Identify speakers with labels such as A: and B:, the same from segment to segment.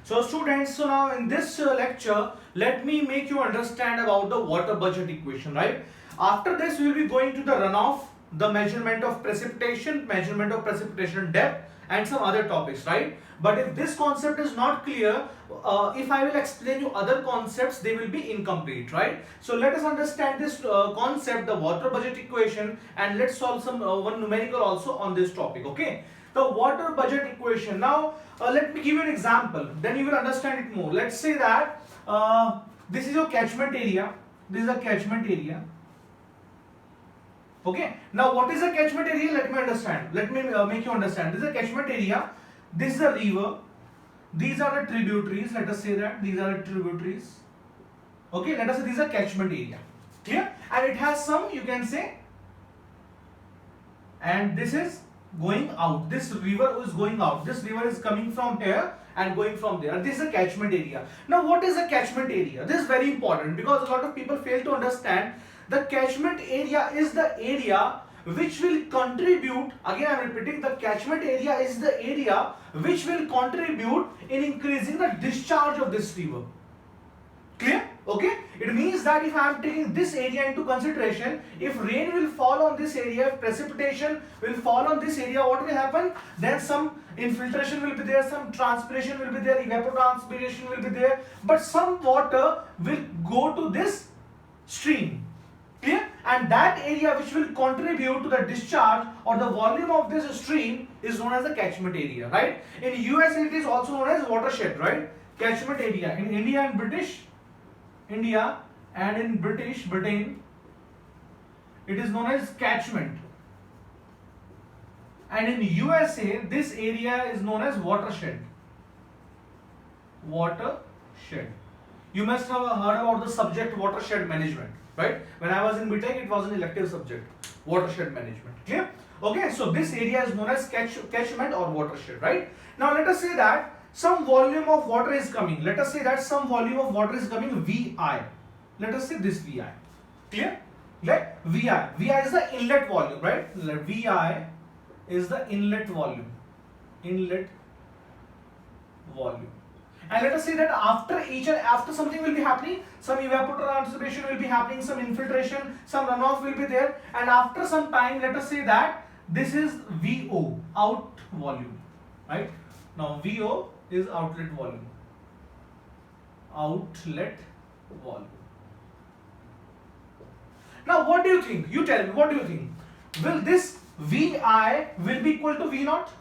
A: So students, so now in this lecture, let me make you understand about the water budget equation, right? After this, we will be going to the runoff, the measurement of precipitation depth, and some other topics, right? But if this concept is not clear, if I will explain you other concepts, they will be incomplete, right? So let us understand this concept, the water budget equation, and let's solve some one numerical also on this topic, okay? The water budget equation. Now, let me give you an example. Then you will understand it more. Let's say that this is your catchment area. This is a catchment area. Okay. Now, what is a catchment area? Let me understand. Let me make you understand. This is a catchment area. This is a river. These are the tributaries. Let us say that these are the tributaries. Okay. Let us say this is a catchment area. Clear? And it has some, you can say, and this is going out. This river is going out. This river is coming from here and going from there. This is a catchment area. Now, what is a catchment area? This is very important because a lot of people fail to understand. The catchment area is the area which will contribute, again I am repeating, the catchment area is the area which will contribute in increasing the discharge of this river. Clear? Okay? It means that if I am taking this area into consideration, if rain will fall on this area, if precipitation will fall on this area, what will happen? Then some infiltration will be there, some transpiration will be there, evapotranspiration will be there, but some water will go to this stream. Clear? And that area which will contribute to the discharge or the volume of this stream is known as the catchment area, right? In US it is also known as watershed, right? Catchment area. In India and in Britain, it is known as catchment. And in USA, this area is known as watershed. Watershed. You must have heard about the subject watershed management, right? When I was in BTech, it was an elective subject, watershed management. Clear? Okay, so this area is known as catchment or watershed, right? Now let us say that some volume of water is coming. Let us say that some volume of water is coming VI. Let us say this VI. Clear? Let VI. VI is the inlet volume, right? VI is the inlet volume. Inlet volume. And let us say that after something will be happening, some evapotranspiration will be happening, some infiltration, some runoff will be there, and after some time, let us say that this is VO, out volume, right? Now VO is outlet volume. Outlet volume. Now what do you think? You tell me, what do you think? Will this VI will be equal to V naught?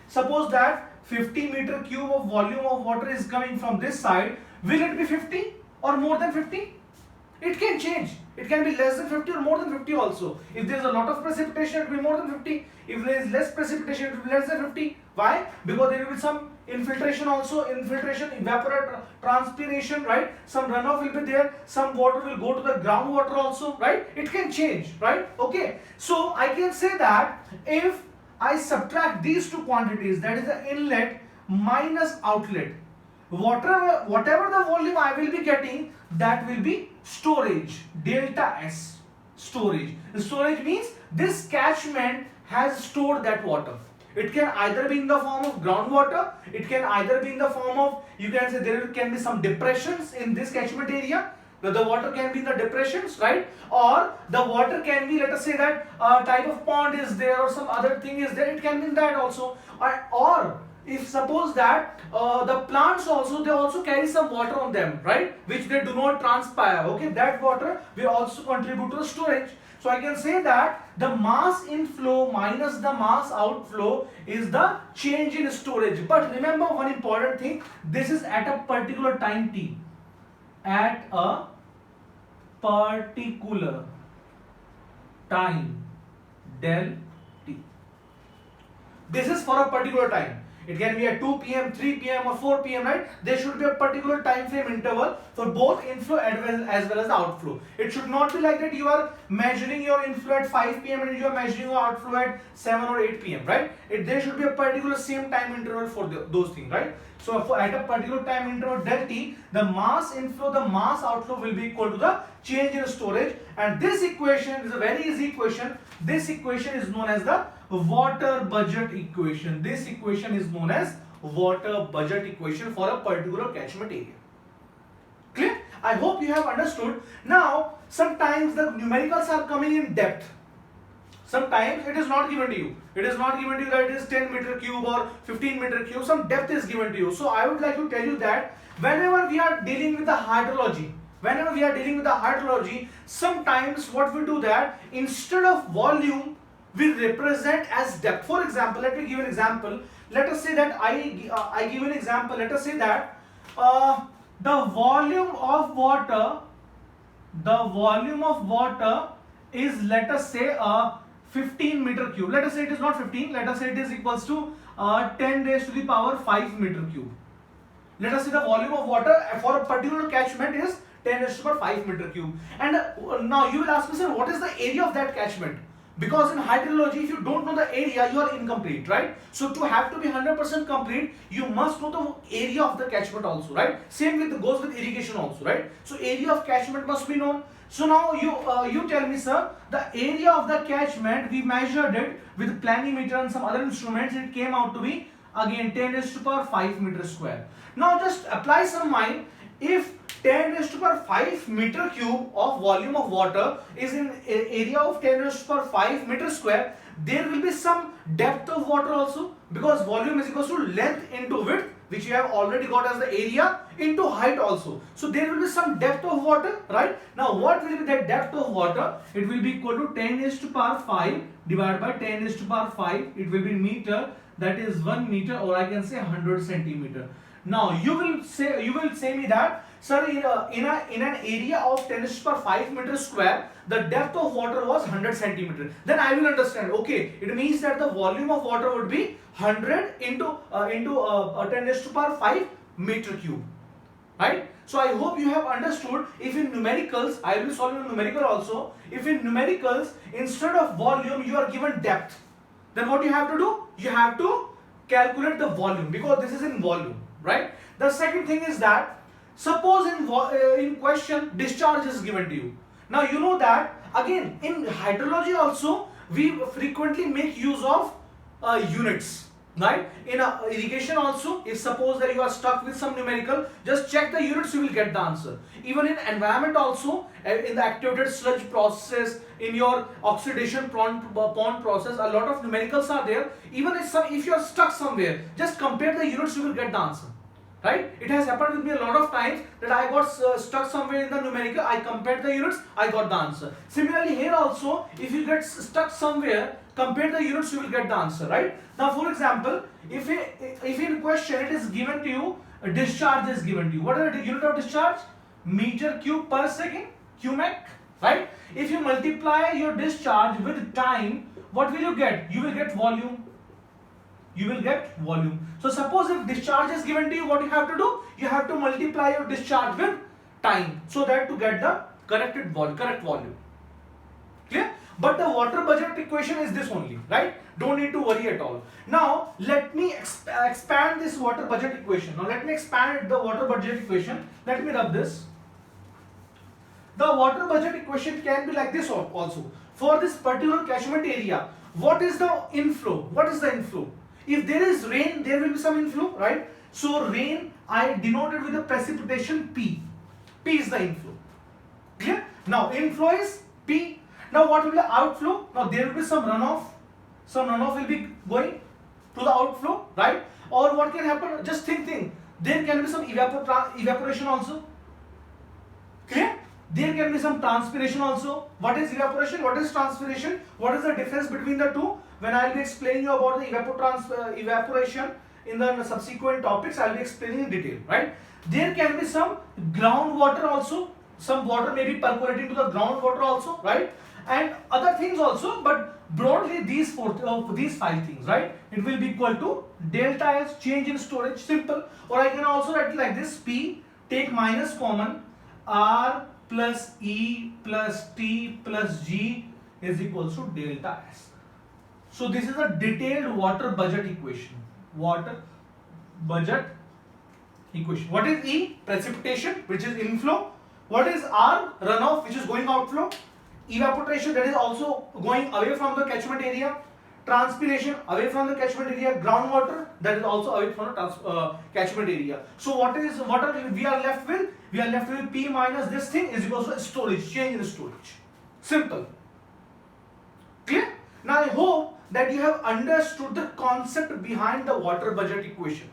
A: Suppose that 50 meter cube of volume of water is coming from this side. Will it be 50 or more than 50? It can change. It can be less than 50 or more than 50 also. If there is a lot of precipitation, it will be more than 50. If there is less precipitation, it will be less than 50. Why? Because there will be some infiltration also, evapotranspiration, right? Some runoff will be there, some water will go to the groundwater also, right? It can change, right? Okay. So I can say that if I subtract these two quantities, that is the inlet minus outlet, whatever the volume I will be getting, that will be storage, delta S, storage. Storage means this catchment has stored that water. It can either be in the form of groundwater, it can either be in the form of, you can say there can be some depressions in this catchment area. The water can be in the depressions, right? Or the water can be, let us say that a type of pond is there or some other thing is there, it can be in that also. Or if suppose that the plants also, they also carry some water on them, right? Which they do not transpire, okay? That water will also contribute to the storage. So I can say that the mass inflow minus the mass outflow is the change in storage. But remember one important thing, this is at a particular time t. At a particular time del t. This is for a particular time. It can be at 2 p.m., 3 p.m. or 4 p.m., right? There should be a particular time frame interval for both inflow as well as the outflow. It should not be like that you are measuring your inflow at 5 p.m. and you are measuring your outflow at 7 or 8 p.m., right? There should be a particular same time interval for those things, right? So at a particular time interval del t, the mass inflow, the mass outflow will be equal to the change in storage. And this equation is a very easy equation. This equation is known as the water budget equation. This equation is known as water budget equation for a particular catchment area. Clear? I hope you have understood. Now, sometimes the numericals are coming in depth. Sometimes it is not given to you. It is not given to you that it is 10 meter cube or 15 meter cube. Some depth is given to you. So I would like to tell you that whenever we are dealing with the hydrology, sometimes what we do that instead of volume, we represent as depth. For example, let me give an example. Let us say that I give an example. Let us say that the volume of water is, let us say, 15 meter cube. Let us say it is not 15. Let us say it is equals to 10 raised to the power 5 meter cube. Let us say the volume of water for a particular catchment is 10 raised to the power 5 meter cube. And now you will ask me, sir, what is the area of that catchment? Because in hydrology, if you don't know the area, you are incomplete, right? So to have to be 100% complete, you must know the area of the catchment also, right? Same with goes with irrigation also, right? So area of catchment must be known. So now you tell me, sir, the area of the catchment, we measured it with planimeter and some other instruments. It came out to be again 10 raised to the power 5 meter square. Now just apply some mind. If 10 raised to the power 5 meter cube of volume of water is in area of 10 raised to the power 5 meter square, there will be some depth of water also, because volume is equals to length into width, which you have already got as the area, into height also. So there will be some depth of water, right? Now what will be that depth of water? It will be equal to 10 raised to the power 5 divided by 10 raised to the power 5. It will be meter, that is 1 meter, or I can say 100 centimeter. Now you will say me that, sir, in an area of 10 raised to the power 5 meter square, the depth of water was 100 centimeter. Then I will understand. Okay, it means that the volume of water would be 100 into 10 raised to the power 5 meter cube, right? So I hope you have understood. If in numericals, I will be solving a numerical also. If in numericals, instead of volume, you are given depth, then what you have to do? You have to calculate the volume, because this is in volume, right? The second thing is that, suppose in question discharge is given to you. Now you know that again in hydrology also we frequently make use of units, right? In irrigation also, if suppose that you are stuck with some numerical, just check the units, you will get the answer. Even in environment also, in the activated sludge process, in your oxidation pond process, a lot of numericals are there. Even if you are stuck somewhere, just compare the units, you will get the answer, right? It has happened with me a lot of times that I got stuck somewhere in the numerical, I compared the units, I got the answer. Similarly here also, if you get stuck somewhere, compare the units, you will get the answer, right? Now for example, if in question it is given to you, a discharge is given to you. What is the unit of discharge? Meter cube per second, cubic, right? If you multiply your discharge with time, what will you get? You will get volume. You will get volume. So suppose if discharge is given to you, what you have to do? You have to multiply your discharge with time, so that to get the correct volume. Clear? But the water budget equation is this only, right? Don't need to worry at all. Now let me expand this water budget equation. Now let me expand the water budget equation. Let me rub this. The water budget equation can be like this also. For this particular catchment area, what is the inflow? What is the inflow? If there is rain, there will be some inflow, right? So rain I denoted with the precipitation P. P is the inflow. Clear? Now inflow is P. Now what will be the outflow? Now there will be some runoff. Some runoff will be going to the outflow, right? Or what can happen? Just think. There can be some evaporation also. Clear? There can be some transpiration also. What is evaporation? What is transpiration? What is the difference between the two? When I will be explaining you about the evaporation in the subsequent topics, I will be explaining in detail, right? There can be some groundwater also. Some water may be percolating to the groundwater also, right? And other things also, but broadly these five things, right? It will be equal to delta S, change in storage, simple. Or I can also write it like this: P, take minus common, R plus E plus T plus G is equals to delta S. So this is a detailed water budget equation. Water budget equation. What is E? Precipitation, which is inflow. What is R? Runoff, which is going outflow. Evaporation, that is also going away from the catchment area. transpiration away from the catchment area, groundwater that is also away from the catchment area. So what are we are left with? We are left with P minus this thing is equals to storage, change in storage. Simple. Clear? Now I hope that you have understood the concept behind the water budget equation.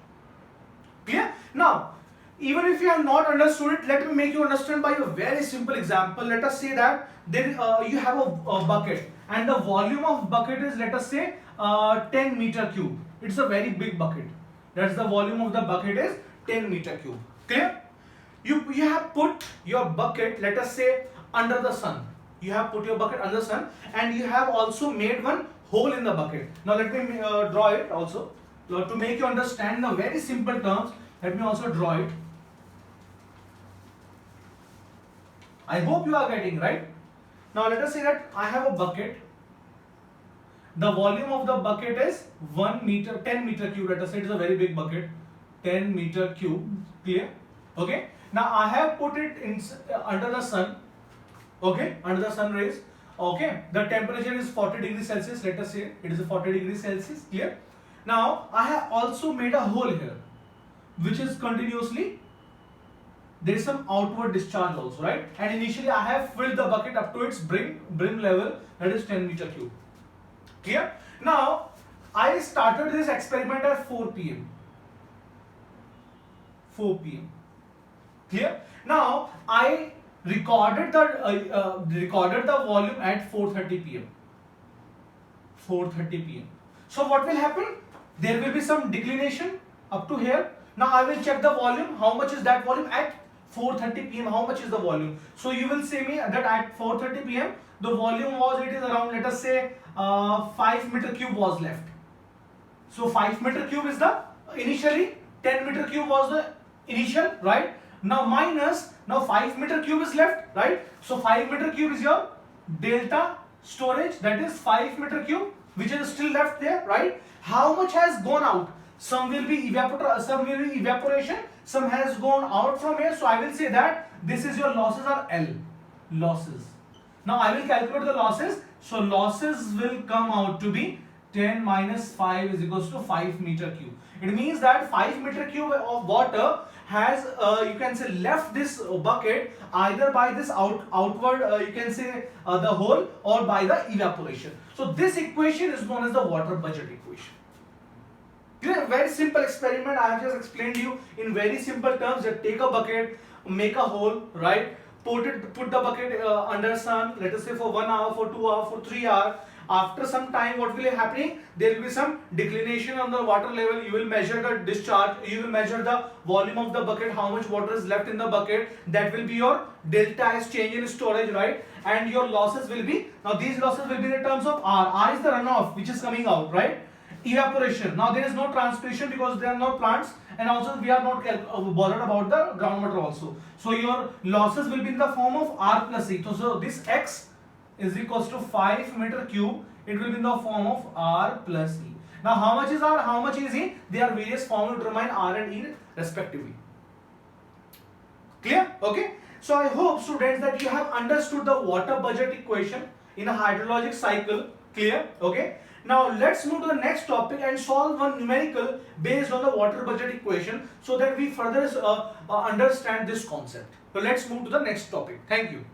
A: Clear? Now, even if you have not understood it, let me make you understand by a very simple example. Let us say that there you have a bucket and the volume of bucket is, let us say, 10 meter cube. It's a very big bucket. That's the volume of the bucket is 10 meter cube. Clear? You have put your bucket, let us say, under the sun. You have put your bucket under the sun and you have also made one hole in the bucket. Now let me draw it also. To make you understand the very simple terms, let me also draw it. I hope you are getting right. Now let us say that I have a bucket. The volume of the bucket is 10 meter cube. Let us say it is a very big bucket, 10 meter cube. Clear? Okay. Now I have put it in under the sun. Okay, under the sun rays. Okay, the temperature is 40 degrees Celsius. Let us say it is a 40 degrees Celsius. Clear? Now I have also made a hole here, which is continuously, there is some outward discharge also, right? And initially I have filled the bucket up to its brim level, that is 10 meter cube. Clear? Now I started this experiment at 4 p.m. 4 p.m. Clear? Now I recorded the volume at 4:30 p.m. 4:30 p.m. So what will happen? There will be some declination up to here. Now I will check the volume. How much is that volume at 4:30 p.m.? How much is the volume? So you will say me that at 4:30 p.m. the volume was, it is around, let us say, 5 meter cube was left. So 5 meter cube is the initially, 10 meter cube was the initial, right? Now minus, now 5 meter cube is left, right? So 5 meter cube is your delta storage, that is 5 meter cube, which is still left there, right? How much has gone out? Some will be evaporation, some has gone out from here. So I will say that this is your losses are L, losses. Now I will calculate the losses. So losses will come out to be 10 minus 5 is equals to 5 meter cube. It means that 5 meter cube of water has, you can say, left this bucket either by this outward, you can say, the hole, or by the evaporation. So this equation is known as the water budget equation. Clear? Very simple experiment. I have just explained you in very simple terms. That take a bucket, make a hole, right? Put the bucket under sun, let us say for 1 hour, for 2 hours, for 3 hours. After some time, what will be happening? There will be some declination on the water level. You will measure the discharge, you will measure the volume of the bucket, how much water is left in the bucket. That will be your delta S, change in storage, right? And your losses will be, now these losses will be in terms of R. R is the runoff which is coming out, right? Evaporation. Now there is no transpiration because there are no plants, and also we are not bothered about the groundwater also. So your losses will be in the form of R plus E. So this X is equals to 5 meter cube. It will be in the form of R plus E. Now how much is R, how much is E? There are various formulas to determine R and E respectively. Clear? Okay. So I hope, students, that you have understood the water budget equation in a hydrologic cycle. Clear? Okay. Now let's move to the next topic and solve one numerical based on the water budget equation so that we further understand this concept. So let's move to the next topic. Thank you.